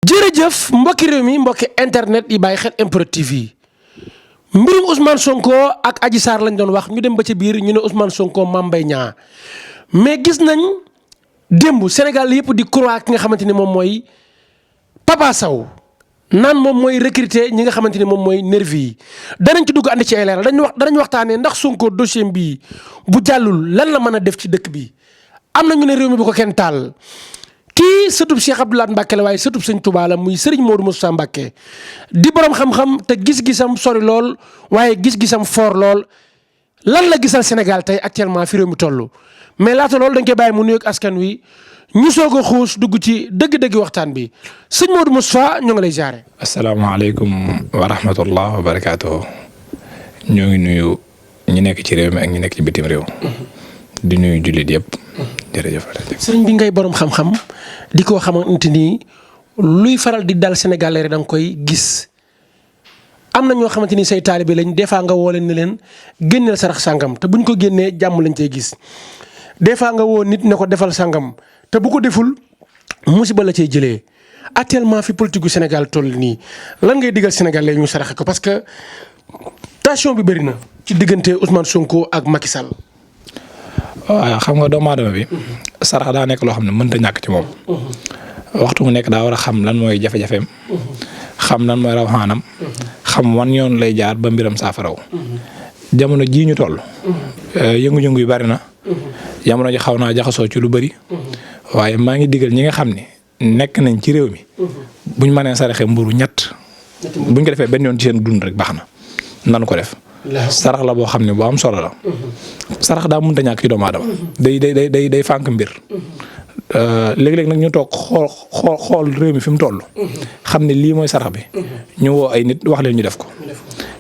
jërëjëf mbokki réew mi mbokki internet yi bàyyi xel MPROD TV yi mbirum Ousmane Sonko ak Adji Sarr lañ doon wax ñu dem ba ca biir ñu ne Ousmane Sonko Mame Mbaye Niang mais gis nañ démb Sénégal yëpp di croire ki nga xamante ni moom mooy Papa Sow naan moom mooy recruter ñi nga xamante ni moom mooy nervi yi danañ ci dugg ànd ci ay leeral danañ waxtaanee ndax Sonko dossier bii bu jàllul lan la mën a def ci dëkk bi am na ñu ne réew mi bu ko kenn taal. kii sëtub Cheikh Abdou Lahad Mbacké la waaye sëtub Sëñ Touba la muy Serigne Modou Moussa Mbacké di borom xam-xam te gis-gisam sori lool waaye gis-gisam fort lool lan la gisal Sénégal tey actuellement fi réew mi toll. mais laata loolu dañ koy bàyyi mu nuyoog askan wi ñu soog a xuus dugg ci dëgg-dëgg waxtaan bi sëñ Modou Moussa ñu ngi lay jaare. asalaamaaleykum wa rahmatullah wa barakaatuh ñoo ngi nuyu ñi nekk ci réew mi ak ñi nekk ci bitim réew. di nuyu jullit yëpp. jërëjëf. sëriñ bi ngay borom xam-xam di ko xamante ni luy faral di dal Sénégal rek da nga koy gis am na ñoo xamante ni say taalibe lañ des fois nga woo leen ne leen génneel sarax sangam te buñ ko génnee jàmm lañ cey gis des fois nga woo nit ne ko defal sangam te bu ko deful musiba la cay jëlee actuellement fi politique gu Sénégal toll nii lan ngay digal Sénégal lay ñu saraxe ko parce que tension bi bëri na ci diggante Ousmane Sonko ak Macky Sall. waaw xam nga doomu aadama bi sarax daa nekk loo xam ne mënta ñàkk ci moom. waxtu mu nekk daa war a xam lan mooy jafe-jafeem. xam lan mooy rawaxaanam. xam wan yoon lay jaar ba mbiram saafaraw. jamono jii ñu toll. yëngu-yëngu yu bari na. jamono ji xaw naa jaxasoo ci lu bari. waaye maa ngi digal ñi nga xam ne nekk nañ ci réew mi. buñ mënee saraxe mburu ñett. buñ ko defee benn yoon ci seen dund rek baax na nanu ko def. sarax la boo xam ne bu am solo la. sarax daa mënta ñàkk ci doomu aadama. day fànk mbir. léeg-léeg nag ñu toog xool réew mi fi mu toll. xam ne lii mooy sarax bi. ñu woo ay nit wax leen ñu def ko.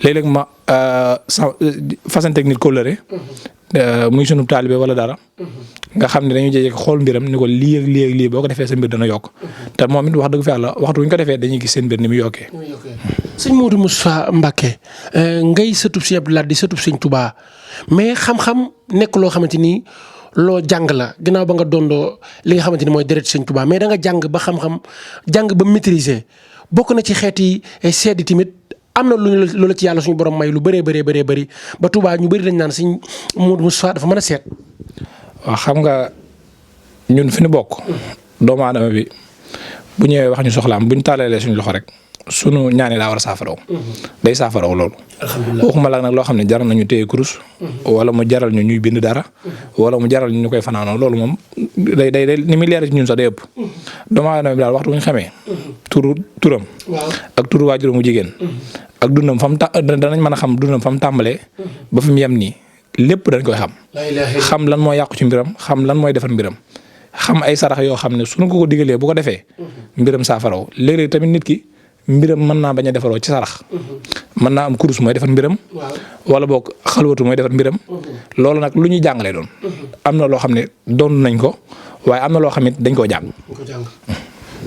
léeg-léeg ma fasanteeg nit kóllëre. muy sunu taalibe wala dara. nga xam ne dañuy jékki xool mbiram ni ko lii ak lii ak lii boo ko defee sa mbir dana yokk. te moom it wax dëgg fa yàlla waxtu bu ñu ko defee dañuy gis seen mbir ni mu yokkee. sëñ Modou Moussa Mbacké ngay sëtub si Abdou Lahad di sëtub Sëñ Touba mais xam-xam nekk loo xamante ni loo jàng la ginnaaw ba nga dondoo li nga xamante ni mooy deret Sëñ Touba mais da nga jàng ba xam-xam jàng ba maîtriser bokk na ci xeeti seedi tamit am na lu la ci yàlla suñu borom may lu bëree bëri ba Touba ñu bëri dañ naan sëñ Modou Moussa dafa mën a seet. waaw xam nga ñun fi ñu bokk. doomu aadama bi bu ñëwee wax ñu soxlaam bu ñu taalalee suñu loxo rek. sunu ñaani daa war a saafaraw. day saafaraw loolu. waxuma la nag loo xam ne jaral nañu téye kurus. wala mu jaral ñu ñuy bind dara. wala mu jaral ñu koy fanaanoo loolu moom day ni muy leer ci ñun sax day ëpp. doomu aadama bi daal waxtu bu ñu xamee. turam. ak turu waajuram mu jigéen. ak dundam fa mu danañ mën a xam dundam fa mu tàmbalee. ba fi mu yem nii lépp dañ koy xam. xam lan moo yàqu ci mbiram xam lan mooy defar mbiram. xam ay sarax yoo xam ne suñu ko digalee bu ko defee. mbiram saafaraw léeg-léeg tamit nit ki. mbiram mën naa bañ a defaroo ci sarax. mën naa am kurus mooy defar mbiram. wala boog xalwatu mooy defar mbiram. loolu nag lu ñuy jàngalee doon. am na loo xam ne doon nañ ko waaye am na loo xam ne dañ koo jàng.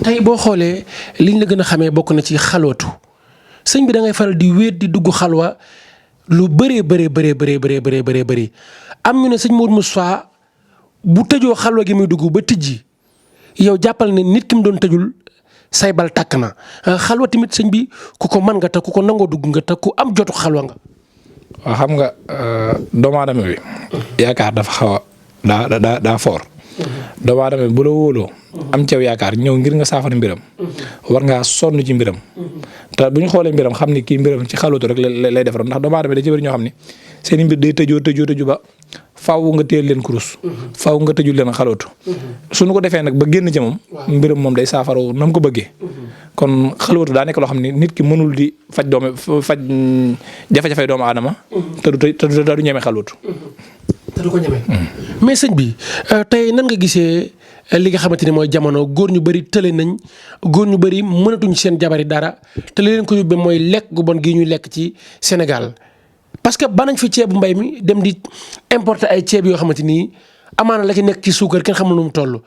tey boo xoolee liñ la gën a xamee bokk na ci xalwatu sëñ bi da ngay faral di wéet di dugg xalwa lu bëree bëri am ñu ne sëñ Modou Moussa bu tëjoo xalwa gi muy dugg ba tijji yow jàppal ne nit ki mu doon tëjul. say bal tàkk na xalwa tamit sëñ bi ku ko mën nga te ku ko nangoo dugg nga te ku am jotu xalwa nga. waaw xam nga doomu aadama bi yaakaar dafa xaw a daa fort. doomu aadama bi bu la wóoloo. am ceew yaakaar ñëw ngir nga saafara mbiram. war ngaa sonn ci mbiram. te bu ñu xoolee mbiram xam ni kii mbiram ci xalwatu rek lay defar ndax doomu aadama da ci bëri ñoo xam ni seen mbir day tëju ba faaw nga téel leen kurus. faaw nga tëjul leen xalwatu. suñu ko defee nag ba génn ci moom. mbiram moom day saafara na mu ko bëggee. kon xalwatu daa nekk loo xam ne nit ki mënul di faj jafe-jafe doomu aadama. te du ñeme xalwatu. te du ko ñeme. mais sëñ bi tey nan nga gisee li nga xamante ni mooy jamono góor ñu bëri tële nañ góor ñu bëri mënatuñ seen jabari dara te li leen ko yóbbee mooy lekk gu bon gii ñuy lekk ci Sénégal. parce que banañ fi ceebu mbay mi dem di importer ay ceeb yoo xamante ni amaana la ci nekk ci suukar kenn xamul nu mu toll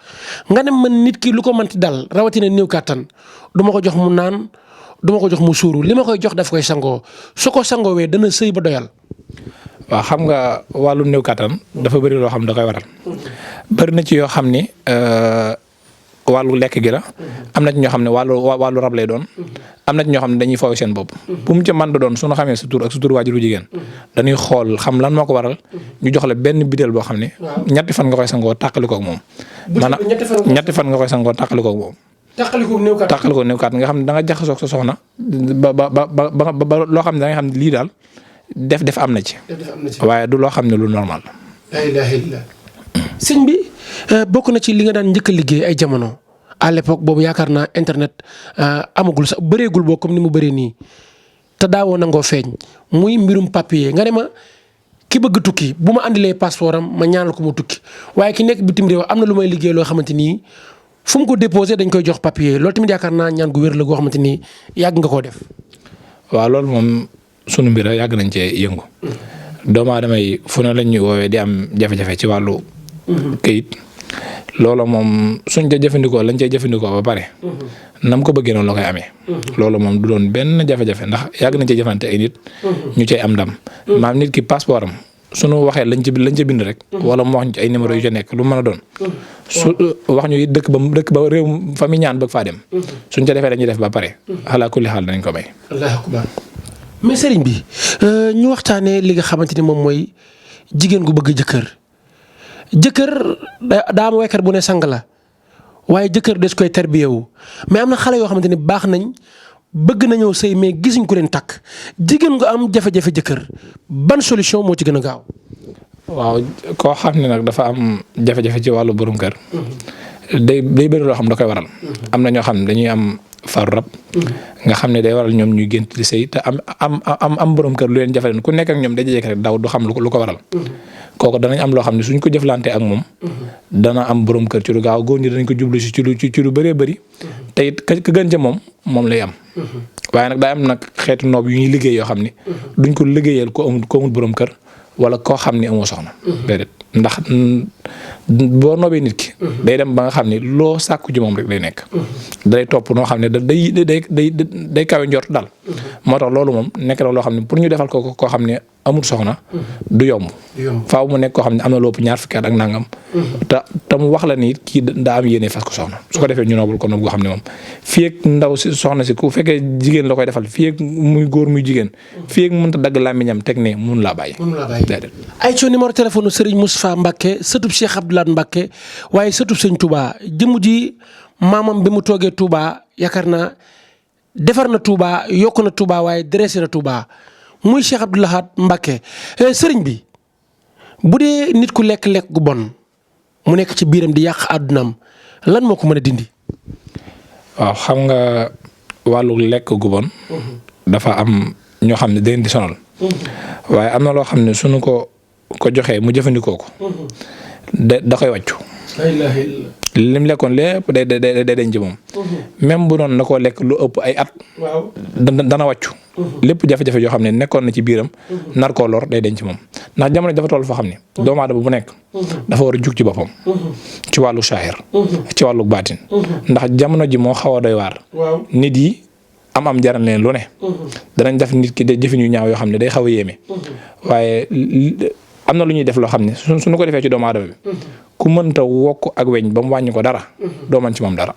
nga ne man nit ki lu ko mënti dal rawatina néew kàttan du ma ko jox mu naan du ma ko jox mu suuru li ma koy jox daf koy sangoo su ko sangoowee dana sëy ba doyal. waaw xam nga wàllu néew kàttan dafa bëri loo xam da koy waral bëri na ci yoo xam ni wàllu lekk gi la am na ci ñoo xam ne wàllu rab lay doon am na ci ñoo xam ne dañuy fooy seen bopp bu mu ca mën da doon suñu xamee sa tur ak sa tur waajuru jigéen dañuy xool xam lan moo ko waral ñu jox la benn bideel boo xam ne ñetti fan nga koy sangoo tàqalikoog moom maanaam ñetti fan nga koy sangoo tàqalikoog moom tàqalikoog néew kaat nga xam ne da nga jaxasoog sa soxna ba loo xam ne da nga xam ne lii daal def am na ci waaye du loo xam ne lu normal la ilaha illa sëñ bi bokk na ci li nga daan njëkk a liggéey ay jamono à l'époque boobu yaakaar naa internet amagul sax bëreegul boo comme ni mu bëree nii te daawoo nangoo feeñ muy mbirum papier nga ne ma ki bëgg tukki bu ma andilee passeport am ma ñaanal ko mu tukki waaye ki nekk bitim réew am na lu may liggéey loo xamante ni fu mu ko déposé dañ koy jox papier loolu tamit yaakaar naa ñaan gu wér la goo xamante ni yàgg nga koo def. waaw loolu moom sunu mbir yàgg nañ cee yëngu. doomu aadama yi fu ne lañ ñuy woowee di am jafe-jafe ci wàllu. këyit loolu moom suñ ca jëfandikoo lañ cay jëfandikoo ba pare. nam ko bëggee noonu la koy amee. loolu moom du doon benn jafe-jafe ndax yàgg nañ cee jëfante ay nit. ñu cay am ndam. maam nit ki passeport am suñu waxee lañ ca bind rek. wala mu wax ñu ci ay numéro yu ca nekk lu mën a doon. su wax ñu it dëkk ba réew fa mi ñaan bëgg faa dem. suñ ca defee dañuy def ba pare. xalaa kulli xaal danañ ko may. mais sëriñ bi ñu waxtaanee li nga xamante ni moom mooy jigéen gu bëgg jëkkër daa am waykat bu ne sang la waaye jëkkër des koy tarbiyewu mais am na xale yoo xamante ni baax nañ bëgg nañoo sëy mais gisuñ ko leen takk jigéen nga am jafe-jafe jëkkër ban solution moo ci gën a gaaw. waaw koo xam ne nag dafa am jafe-jafe ci wàllu borom kër. day bëri loo xam da koy waral. am na ñoo xam ne dañuy am faru rab. nga xam ne day waral ñoom ñuy gént di sëy te am borom kër lu leen jafe leen ku nekk ak ñoom day jekk rek daw du xam lu ko waral. kooku danañ am loo xam ne suñ ko jëflante ak moom. dana am borom kër ci lu gaaw góor ñi danañ ko jublu si ci lu bëree bëri. te it ka gën ca moom lay am. waaye nag daa am nag xeetu noob yu ñuy liggéey yoo xam ne. duñ ko liggéeyal ko amul borom kër. wala koo xam ne amoo soxna. déedéet ndax boo noobee nit ki. day dem ba nga xam ne loo sàkku ci moom rek day nekk. day topp noo xam ne day kawe njort daal. moo tax loolu moom nekk na loo xam ne pour ñu defal ko koo xam ne amul soxna. du yomb. faaw mu nekk koo xam ne am na lopp ñaar fukki at ak nangam. te mu wax la ni kii daa am yéene fas ko soxna su ko defee ñu noobul ko noob goo xam ne moom fii ak ndaw si soxna si ku fekkee jigéen la koy defal fii ak muy góor muy jigéen fii ak mënut a dagg làmmiñam teg ne mun laa bàyyi. ay co numéro téléphone Serigne Moustapha Mbacké sëtub Cheikh Abdoulaye Mbacké waaye sëtub Sëñ Touba jëmu ji maamam bi mu toogee Touba yaakaar naa defar na Touba yokk na Touba waaye dressé na Touba muy Cheikh Abdoulaye Mbacké sëriñ bi bu dee nit ku lekk gu bon mu nekk ci biiram di yàq àddunaam lan moo ko mën a dindi. waaw xam nga wàllu lekk gu bon. dafa am ñoo xam ne dañ di sonal. waaye am na loo xam ne suñu ko joxee mu jëfandikoo ko. da koy wàccu. lim lekkoon lépp day denc moom. même bu doon na koo lekk lu ëpp ay at. dana wàccu. lépp jafe-jafe yoo xam ne nekkoon na ci biiram. nar koo lor day denc moom ndax jamono dafa toll foo xam ne. doomu aadama bu nekk. dafa war a jug ci boppam. ci wàllu saahir. ci wàllu baatin. ndax jamono ji moo xaw a doy waar. nit yi am jaral leen lu ne. danañ def nit ki de jëfin yu ñaaw yoo xam ne day xaw a yéeme. waaye am na lu ñuy def loo xam ne suñu ko defee ci doomu aadama bi. ku mënta wokk ak weñ ba mu wàññi ko dara. doo mën ci moom dara.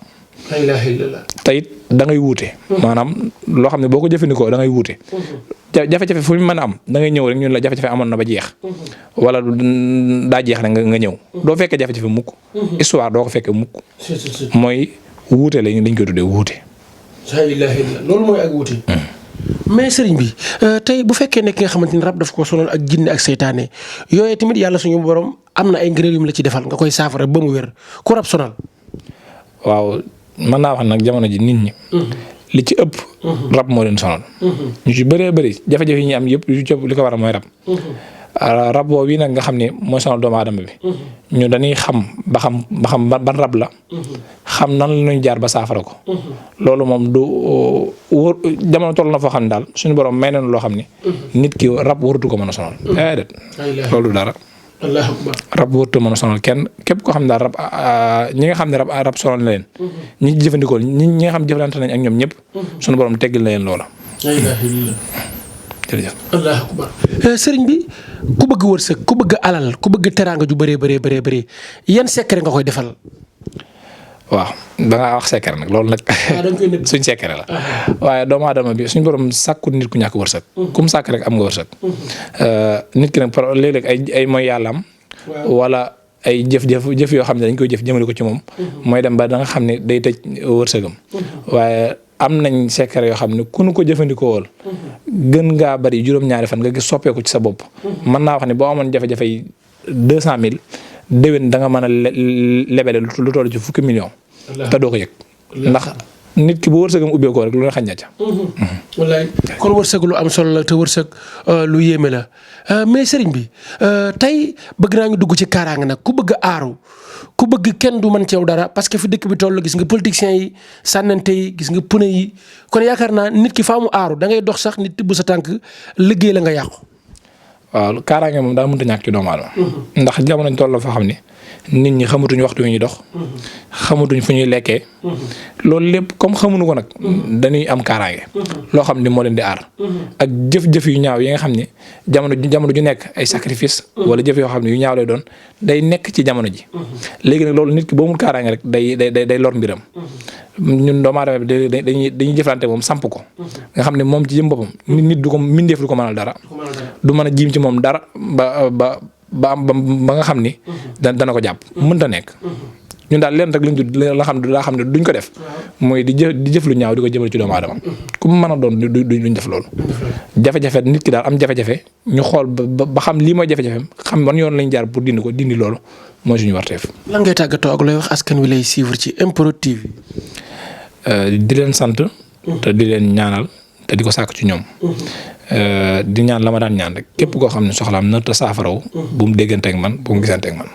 te it da ngay wuute. maanaam loo xam ne boo ko jëfandikoo da ngay wuute. jafe-jafe fu mu mën a am da ngay ñëw rek ñun la jafe-jafe amoon na ba jeex. wala daa jeex rek nga ñëw. doo fekkee jafe-jafe mukk. histoire doo ko fekkee mukk. mooy wuute lañ koy tuddee wuute. loolu mooy ak wuute. mais sëriñ bi tey bu fekkee ne ki nga xamante ni rab daf ko sonal ak jinne ak seytaane yooyu tamit yàlla suñu borom am na ay ngëneel yu mu la ci defal nga koy saafara ba mu wér ku rab sonal. waaw mën naa wax nag jamono ji nit ñi. li ci ëpp. rab moo leen sonal. ñu ci bëree bëri jafe-jafe yi ñu am yëpp li ko waral mooy rab. rab boobu nag nga xam ne mooy sonal doomu aadama bi. ñu dañuy xam ban rab la. xam nan la ñuy jaar ba saafara ko. loolu moom du wóor jamono toll na foo xam ne daal suñu borom may nañu loo xam ne. nit ki rab waratu ko mën a sonal. déedéet loolu dara. rab waratu mën a sonal kenn képp koo xam ne daal rab ñi nga xam ne rab sonal na leen. ñi jëfandikoo ñi nga xam jëflante nañ ak ñoom ñëpp. suñu borom teggil na leen loola. allahu akbar sëriñ bi ku bëgg wërsëg ku bëgg alal ku bëgg teraanga ju bëree yan secret nga koy defal. waaw da ngaa wax secret nag loolu nag suñ secret la waaye doomu aadama bi suñ borom sàkkut nit ku ñàkk wërsëg kum sàkk rek am nga wërsëg nit ki nag léeg-léeg ay mooy yàlla am wala ay jëf yoo xam ne dañ koy jëf jëmale ko ci moom mooy dem ba da nga xam ne day tëj wërsëgam waaye am nañ secret yoo xam ne ku nu ko jëfandikoo wool gën ngaa bari juróom-ñaari fan nga gis soppeeku ci sa bopp mën naa wax ne boo amoon jafe-jafe yi 200 000 déwén da nga mën a lebele lu toll ci 10 millions te doo ko yëg ndax nit ki bu wërsëgam ubbeekoo rek lu ne xañ na ca. wallaay kon wërsëg lu am solo la te wërsëg lu yéeme la mais sëriñ bi tey bëgg naa ñu dugg ci kaaraange nag ku bëgg a aaru ku bëgg kenn du mën ci yow dara parce que fi dëkk bi toll gis nga politiciens yi sànnante yi gis nga pune yi kon yaakaar naa nit ki faa mu aaru da ngay dox sax nit tibb sa tànk liggéey la nga yàqu. waaw kaaraange moom daa mënta ñàkk ci doomu aadama ndax jamono ñu toll foo xam ne nit ñi xamatuñ waxtu yu ñuy dox xamatuñ fu ñuy lekkee loolu lépp comme xamuñu ko nag dañuy am kaaraange loo xam ne moo leen di aar ak jëf-jëf yu ñaaw yi nga xam ne jamono ju nekk ay sacrifice wala jëf yoo xam ne yu ñaaw lay doon day nekk ci jamono ji léegi nag loolu nit ki boo mul kaaraange rek day lor mbiram ñun doomu aadama bi dañuy jëflante moom samp ko nga xam ne moom ci jëm boppam nit du ko mindeef du ko mënal dara du mën a jiim ci moom dara ba nga xam ni dana ko jàpp mënta nekk ñun daal leen rek lañ xam ne duñ ko def mooy di jëf lu ñaaw di ko jëmale ci doomu aadama ku mu mën a doon duñ def loolu jafe-jafe nit ki daal am jafe-jafe ñu xool ba xam lii mooy jafe-jafem xam ban yoon lañ jaar pour dindi loolu mooy suñu warteef. lan ngay tàggatoo ak looy wax askan wi lay suivre ci MPROD TV. di leen sant te di leen ñaanal te di ko sàkk ci ñoom di ñaan la ma daan ñaan rek képp koo xam ne soxlaam na te saafaraw bu mu dégganteeg man bu mu gisanteeg man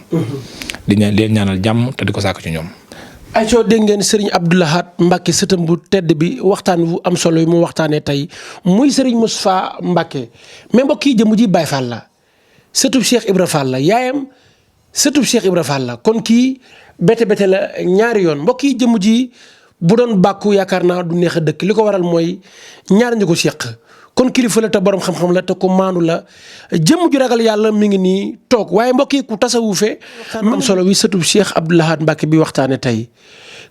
di leen ñaanal jàmm te di ko sàkk ci ñoom. ay soo dégg ngeen Serigne Abdou Lahad Mbacké sëtam bu tedd bi waxtaan wu am solo yi mu waxtaanee tey muy Serigne Moustapha Mbacké mais mbokk yi jëmm ji Baye Fall la sëtub Cheikh Ibra Fall la yaayam sëtub Cheikh Ibra Fall la kon kii bete la ñaari yoon mbokk yi jëmm ji bu doon bàkku yaakaar naa du neex a dëkk li ko waral mooy ñaar ñu ko seq kon kilifa la te borom xam-xam la te ko maanu la jëmm ju ragal yàlla mi ngi nii toog waaye mbokk yi ku tasawufe am solo wi sëtub Cheikh Abdou Lahad Mbacké bi waxtaane tey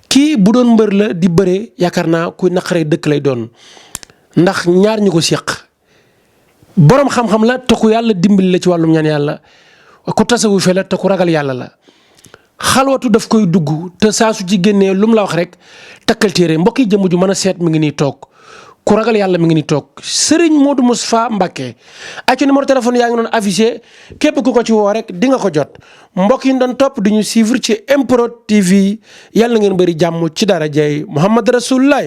kii bu doon mbër la di bëree yaakaar naa kuy naqaree dëkk lay doon ndax ñaar ñu ko seq borom xam-xam la te ku yàlla dimbali la ci wàllum ñaan yàlla ku tasawufe la te ku ragal yàlla la xalwatu daf koy dugg te saa su ci génnee lu mu la wax rek takkal téere mbokk yi jëmm ju mën a seet mi ngi nii toog ku ragal yàlla mi ngi nii toog Serigne Modou Moustapha Mbacké ay ci numéro téléphone yaa ngi doon affiché képp ku ko ci woo rek di nga ko jot mbokk yi ñu doon topp di ñu suivre ci MPROD TV yàlla na ngeen bëri jàmm ci dara jey Muhammad Rasulullah